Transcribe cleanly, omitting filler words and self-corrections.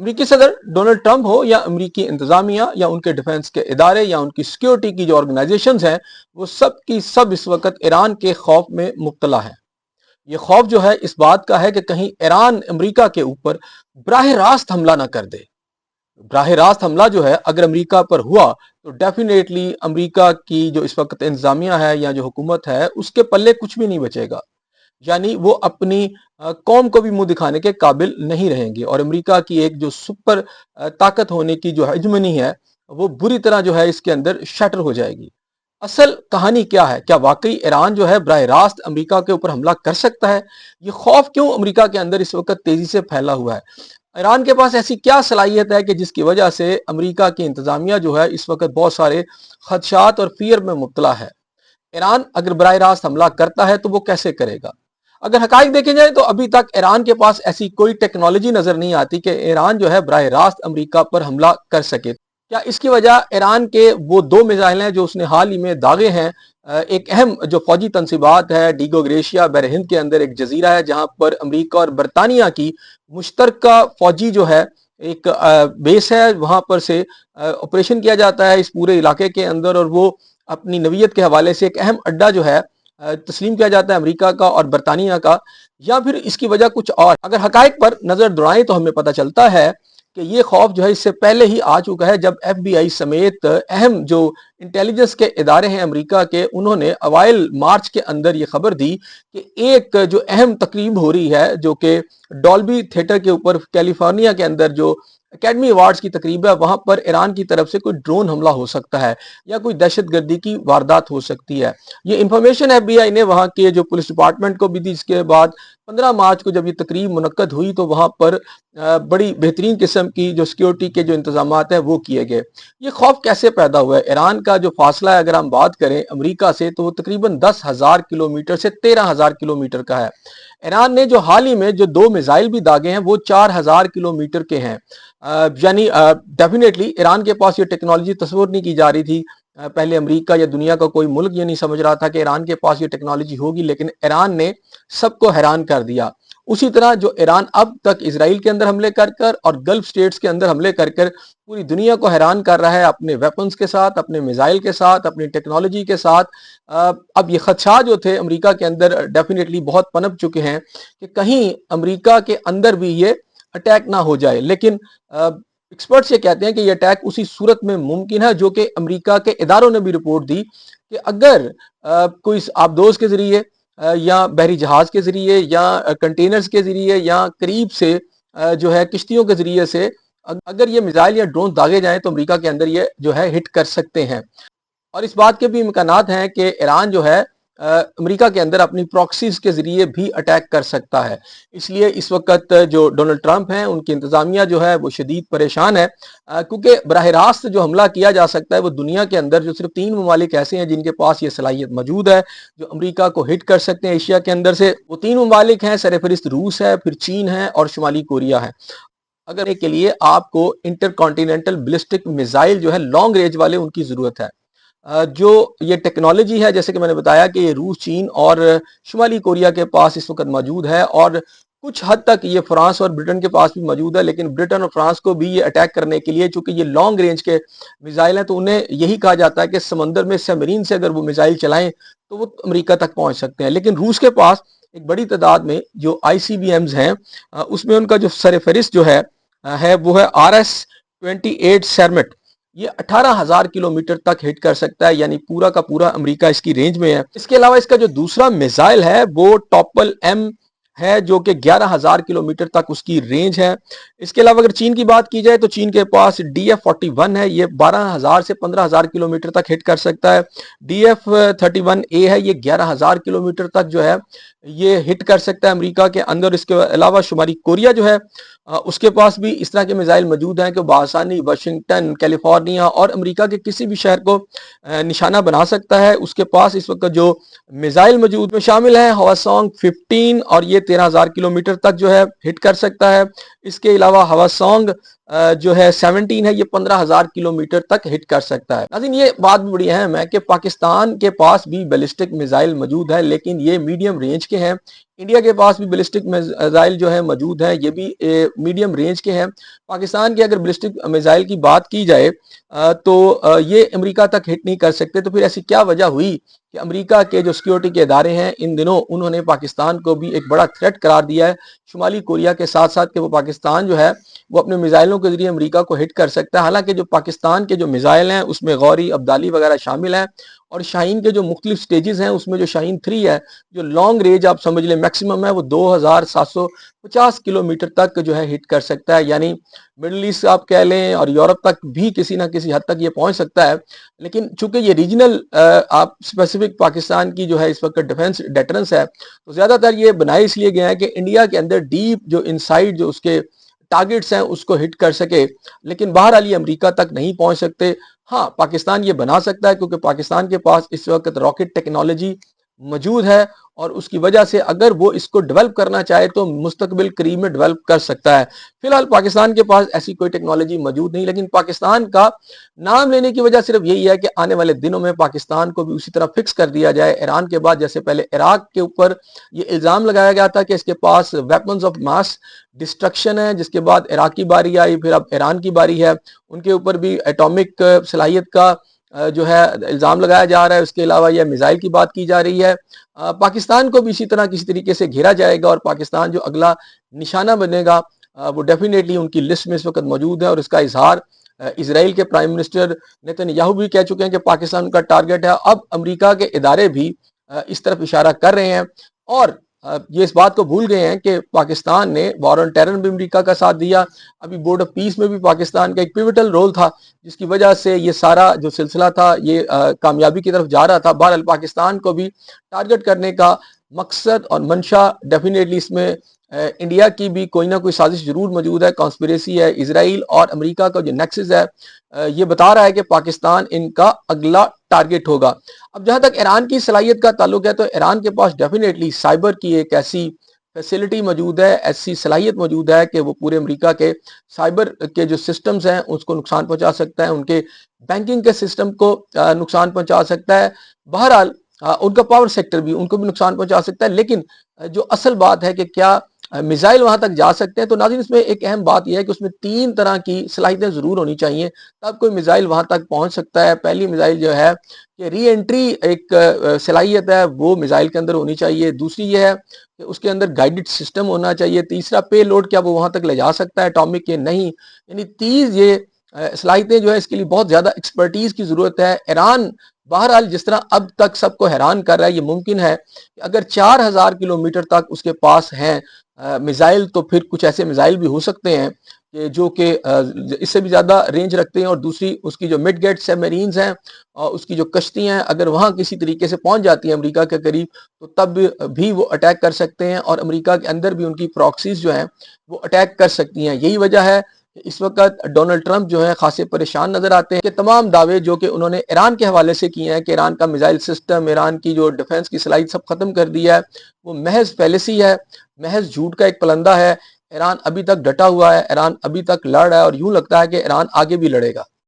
امریکی صدر Donald Trump ہو یا امریکی انتظامیہ یا ان کے ڈیفنس کے ادارے یا ان کی سیکیورٹی کی جو آرگنائزیشنز ہیں، وہ سب کی سب اس وقت ایران کے خوف میں مبتلا ہیں۔ یہ خوف جو ہے اس بات کا ہے کہ کہیں ایران امریکہ کے اوپر براہ راست حملہ نہ کر دے۔ براہ راست حملہ جو ہے اگر امریکہ پر ہوا تو ڈیفینیٹلی امریکہ کی جو اس وقت انتظامیہ ہے یا جو حکومت ہے اس کے پلے کچھ بھی نہیں بچے گا، یعنی وہ اپنی قوم کو بھی منہ دکھانے کے قابل نہیں رہیں گے، اور امریکہ کی ایک جو سپر طاقت ہونے کی جو ہیجمنی ہے وہ بری طرح جو ہے اس کے اندر شٹر ہو جائے گی۔ اصل کہانی کیا ہے؟ کیا واقعی ایران جو ہے براہ راست امریکہ کے اوپر حملہ کر سکتا ہے؟ یہ خوف کیوں امریکہ کے اندر اس وقت تیزی سے پھیلا ہوا ہے؟ ایران کے پاس ایسی کیا صلاحیت ہے کہ جس کی وجہ سے امریکہ کی انتظامیہ جو ہے اس وقت بہت سارے خدشات اور فیئر میں مبتلا ہے؟ ایران اگر براہ راست حملہ کرتا ہے تو وہ کیسے کرے گا؟ اگر حقائق دیکھے جائیں تو ابھی تک ایران کے پاس ایسی کوئی ٹیکنالوجی نظر نہیں آتی کہ ایران جو ہے براہ راست امریکہ پر حملہ کر سکے۔ کیا اس کی وجہ ایران کے وہ 2 میزائل ہیں جو اس نے حال ہی میں داغے ہیں؟ ایک اہم جو فوجی تنصیبات ہے ڈیگو گریشیا بحر ہند کے اندر ایک جزیرہ ہے جہاں پر امریکہ اور برطانیہ کی مشترکہ فوجی جو ہے ایک بیس ہے، وہاں پر سے آپریشن کیا جاتا ہے اس پورے علاقے کے اندر، اور وہ اپنی نوعیت کے حوالے سے ایک اہم اڈا جو ہے تسلیم کیا جاتا ہے امریکہ کا اور برطانیہ کا، یا پھر اس کی وجہ کچھ اور؟ اگر حقائق پر نظر دوڑائیں تو ہمیں پتہ چلتا ہے کہ یہ خوف جو ہے اس سے پہلے ہی آ چکا ہے، جب ایف بی آئی سمیت اہم جو انٹیلیجنس کے ادارے ہیں امریکہ کے، انہوں نے اوائل مارچ کے اندر یہ خبر دی کہ ایک جو اہم تقریب ہو رہی ہے جو کہ ڈالبی تھیٹر کے اوپر کیلیفورنیا کے اندر جو اکیڈمی ایوارڈز کی تقریب ہے، وہاں پر ایران کی طرف سے کوئی ڈرون حملہ ہو سکتا ہے یا کوئی دہشت گردی کی واردات ہو سکتی ہے۔ یہ انفارمیشن ایف بی آئی نے وہاں کے جو پولیس ڈپارٹمنٹ کو بھی دی۔ اس کے بعد 15 مارچ کو جب یہ تقریب منعقد ہوئی تو وہاں پر بڑی بہترین قسم کی جو سیکیورٹی کے جو انتظامات ہیں وہ کیے گئے۔ یہ خوف کیسے پیدا ہوا ہے؟ ایران کا جو فاصلہ ہے اگر ہم بات کریں امریکہ سے تو وہ تقریباً 10,000 کلومیٹر سے 13,000 کلومیٹر کا ہے۔ ایران نے جو حال ہی میں جو 2 میزائل بھی داغے ہیں وہ 4,000 کلومیٹر کے ہیں، یعنی ڈیفینیٹلی ایران کے پاس یہ ٹیکنالوجی تصور نہیں کی جا رہی تھی۔ پہلے امریکہ یا دنیا کا کوئی ملک یہ نہیں سمجھ رہا تھا کہ ایران کے پاس یہ ٹیکنالوجی ہوگی، لیکن ایران نے سب کو حیران کر دیا۔ اسی طرح جو ایران اب تک اسرائیل کے اندر حملے کر کر اور گلف سٹیٹس کے اندر حملے کر کر پوری دنیا کو حیران کر رہا ہے اپنے ویپنز کے ساتھ، اپنے میزائل کے ساتھ، اپنی ٹیکنالوجی کے ساتھ، اب یہ خدشات جو تھے امریکہ کے اندر ڈیفینیٹلی بہت پنپ چکے ہیں کہ کہیں امریکہ کے اندر بھی یہ اٹیک نہ ہو جائے۔ لیکن ایکسپرٹس یہ کہتے ہیں کہ یہ اٹیک اسی صورت میں ممکن ہے جو کہ امریکہ کے اداروں نے بھی رپورٹ دی کہ اگر کوئی آبدوز کے ذریعے یا بحری جہاز کے ذریعے یا کنٹینرز کے ذریعے یا قریب سے جو ہے کشتیوں کے ذریعے سے اگر یہ میزائل یا ڈرون داغے جائیں تو امریکہ کے اندر یہ جو ہے ہٹ کر سکتے ہیں، اور اس بات کے بھی امکانات ہیں کہ ایران جو ہے امریکہ کے اندر اپنی پراکسیز کے ذریعے بھی اٹیک کر سکتا ہے۔ اس لیے اس وقت جو ڈونلڈ ٹرمپ ہیں ان کی انتظامیہ جو ہے وہ شدید پریشان ہے، کیونکہ براہ راست جو حملہ کیا جا سکتا ہے وہ دنیا کے اندر جو صرف 3 ممالک ایسے ہیں جن کے پاس یہ صلاحیت موجود ہے جو امریکہ کو ہٹ کر سکتے ہیں ایشیا کے اندر سے۔ وہ 3 ممالک ہیں، سرفہرست روس ہے، پھر چین ہے اور شمالی کوریا ہے۔ اگر کے لیے آپ کو انٹر کانٹیننٹل بلسٹک میزائل جو ہے لانگ رینج والے ان کی ضرورت ہے۔ جو یہ ٹیکنالوجی ہے جیسے کہ میں نے بتایا کہ یہ روس، چین اور شمالی کوریا کے پاس اس وقت موجود ہے، اور کچھ حد تک یہ فرانس اور برٹن کے پاس بھی موجود ہے، لیکن برٹن اور فرانس کو بھی یہ اٹیک کرنے کے لیے چونکہ یہ لانگ رینج کے میزائل ہیں تو انہیں یہی کہا جاتا ہے کہ سمندر میں سبمرین سے اگر وہ میزائل چلائیں تو وہ امریکہ تک پہنچ سکتے ہیں۔ لیکن روس کے پاس ایک بڑی تعداد میں جو آئی سی بی ایمز ہیں اس میں ان کا جو سرفہرست جو ہے وہ ہے RS-28 سیرمٹ، یہ 18,000 کلومیٹر تک ہٹ کر سکتا ہے، یعنی پورا کا پورا امریکہ اس کی رینج میں ہے۔ اس کے علاوہ اس کا جو دوسرا میزائل ہے وہ ٹوپل ایم ہے جو کہ 11,000 کلومیٹر تک اس کی رینج ہے۔ اس کے علاوہ اگر چین کی بات کی جائے تو چین کے پاس DF-41 ہے، یہ 12,000 سے 15,000 کلومیٹر تک ہٹ کر سکتا ہے۔ DF-31A ہے، یہ 11,000 کلومیٹر تک جو ہے یہ ہٹ کر سکتا ہے امریکہ کے اندر۔ اس کے علاوہ شمالی کوریا جو ہے اس کے پاس بھی اس طرح کے میزائل موجود ہیں کہ بآسانی واشنگٹن، کیلیفورنیا اور امریکہ کے کسی بھی شہر کو نشانہ بنا سکتا ہے۔ اس کے پاس اس وقت جو میزائل موجود میں شامل ہیں ہواسانگ 15 اور یہ 13,000 کلومیٹر تک جو ہے ہٹ کر سکتا ہے۔ اس کے علاوہ ہواسانگ جو ہے 17 ہے یہ 15,000 کلومیٹر تک ہٹ کر سکتا ہے۔ ناظرین یہ بات بھی بڑی اہم ہے کہ پاکستان کے پاس بھی بیلسٹک میزائل موجود ہے، لیکن یہ میڈیم رینج کے ہیں۔ انڈیا کے پاس بھی بیلسٹک میزائل جو ہے موجود ہے، یہ بھی میڈیم رینج کے ہیں۔ پاکستان کے اگر بیلسٹک میزائل کی بات کی جائے تو یہ امریکہ تک ہٹ نہیں کر سکتے۔ تو پھر ایسی کیا وجہ ہوئی کہ امریکہ کے جو سیکیورٹی کے ادارے ہیں ان دنوں انہوں نے پاکستان کو بھی ایک بڑا تھریٹ قرار دیا ہے، شمالی کوریا کے ساتھ ساتھ، کہ وہ پاکستان جو ہے وہ اپنے میزائلوں کے ذریعے امریکہ کو ہٹ کر سکتا ہے۔ حالانکہ جو پاکستان کے جو میزائل ہیں اس میں غوری، ابدالی وغیرہ شامل ہیں، اور شاہین کے جو مختلف سٹیجز ہیں اس میں جو شاہین 3 ہے جو لانگ رینج آپ سمجھ لیں میکسیمم ہے، وہ 2750 کلومیٹر تک جو ہے ہٹ کر سکتا ہے، یعنی مڈل ایسٹ آپ کہہ لیں اور یورپ تک بھی کسی نہ کسی حد تک یہ پہنچ سکتا ہے۔ لیکن چونکہ یہ ریجنل آپ اسپیسیفک پاکستان کی جو ہے اس وقت ڈیفنس ڈیٹرنس ہے، تو زیادہ تر یہ بنائے اس لیے گئے ہیں کہ انڈیا کے اندر ڈیپ جو انسائڈ جو اس کے ٹارگٹس ہیں اس کو ہٹ کر سکے، لیکن بہرحال یہ امریکہ تک نہیں پہنچ سکتے۔ ہاں پاکستان یہ بنا سکتا ہے کیونکہ پاکستان کے پاس اس وقت راکٹ ٹیکنالوجی موجود ہے، اور اس کی وجہ سے اگر وہ اس کو ڈیولپ کرنا چاہے تو مستقبل قریب میں ڈیولپ کر سکتا ہے۔ فی الحال پاکستان کے پاس ایسی کوئی ٹیکنالوجی موجود نہیں، لیکن پاکستان کا نام لینے کی وجہ صرف یہی ہے کہ آنے والے دنوں میں پاکستان کو بھی اسی طرح فکس کر دیا جائے ایران کے بعد، جیسے پہلے عراق کے اوپر یہ الزام لگایا گیا تھا کہ اس کے پاس ویپنز آف ماس ڈسٹرکشن ہے، جس کے بعد عراق کی باری آئی، پھر اب ایران کی باری ہے، ان کے اوپر بھی ایٹامک صلاحیت کا جو ہے الزام لگایا جا رہا ہے۔ اس کے علاوہ یہ میزائل کی بات کی جا رہی ہے۔ پاکستان کو بھی اسی طرح کسی طریقے سے گھیرا جائے گا، اور پاکستان جو اگلا نشانہ بنے گا وہ ڈیفینیٹلی ان کی لسٹ میں اس وقت موجود ہے، اور اس کا اظہار اسرائیل کے پرائم منسٹر نیتن یاہو بھی کہہ چکے ہیں کہ پاکستان کا ٹارگٹ ہے۔ اب امریکہ کے ادارے بھی اس طرف اشارہ کر رہے ہیں، اور یہ اس بات کو بھول گئے ہیں کہ پاکستان نے وار آن ٹیرر میں امریکہ کا ساتھ دیا، ابھی بورڈ آف پیس میں بھی پاکستان کا ایک پیوٹل رول تھا، جس کی وجہ سے یہ سارا جو سلسلہ تھا یہ کامیابی کی طرف جا رہا تھا۔ بہرحال پاکستان کو بھی ٹارگٹ کرنے کا مقصد اور منشا ڈیفینیٹلی اس میں انڈیا کی بھی کوئی نہ کوئی سازش ضرور موجود ہے، کانسپریسی ہے۔ اسرائیل اور امریکہ کا جو نیکسس ہے یہ بتا رہا ہے کہ پاکستان ان کا اگلا ٹارگٹ ہوگا۔ اب جہاں تک ایران کی صلاحیت کا تعلق ہے تو ایران کے پاس ڈیفینیٹلی سائبر کی ایک ایسی فیسلٹی موجود ہے، ایسی صلاحیت موجود ہے کہ وہ پورے امریکہ کے سائبر کے جو سسٹمز ہیں اس کو نقصان پہنچا سکتا ہے، ان کے بینکنگ کے سسٹم کو نقصان پہنچا سکتا ہے۔ بہرحال ان کا پاور سیکٹر بھی ان کو بھی نقصان پہنچا سکتا ہے، لیکن جو اصل بات ہے کہ کیا میزائل وہاں تک جا سکتے ہیں، تو ناظرین اس میں ایک اہم بات یہ ہے کہ اس میں 3 طرح کی صلاحیتیں ضرور ہونی چاہیے تب کوئی میزائل وہاں تک پہنچ سکتا ہے۔ پہلی میزائل جو ہے کہ ری انٹری ایک صلاحیت ہے وہ میزائل کے اندر ہونی چاہیے، دوسری یہ ہے کہ اس کے اندر گائیڈڈ سسٹم ہونا چاہیے، تیسرا پے لوڈ کیا وہ وہاں تک لے جا سکتا ہے ایٹامک کے نہیں، یعنی 30 یہ صلاحیتیں جو ہے اس کے لیے بہت زیادہ ایکسپرٹیز کی ضرورت ہے۔ ایران بہرحال جس طرح اب تک سب کو حیران کر رہا ہے، یہ ممکن ہے کہ اگر 4000 کلومیٹر تک اس کے پاس ہیں میزائل، تو پھر کچھ ایسے میزائل بھی ہو سکتے ہیں کہ جو کہ اس سے بھی زیادہ رینج رکھتے ہیں، اور دوسری اس کی جو مڈ گیٹ سب میرینز ہیں اور اس کی جو کشتیاں ہیں اگر وہاں کسی طریقے سے پہنچ جاتی ہیں امریکہ کے قریب تو تب بھی وہ اٹیک کر سکتے ہیں، اور امریکہ کے اندر بھی ان کی پراکسیز جو ہیں وہ اٹیک کر سکتی ہیں۔ یہی وجہ ہے کہ اس وقت ڈونلڈ ٹرمپ جو ہے خاصے پریشان نظر آتے ہیں کہ تمام دعوے جو کہ انہوں نے ایران کے حوالے سے کیے ہیں کہ ایران کا میزائل سسٹم، ایران کی جو ڈیفنس کی صلاحیت سب ختم کر دیا ہے، وہ محض فیلسی ہے، محض جھوٹ کا ایک پلندہ ہے۔ ایران ابھی تک ڈٹا ہوا ہے، ایران ابھی تک لڑ رہا ہے، اور یوں لگتا ہے کہ ایران آگے بھی لڑے گا۔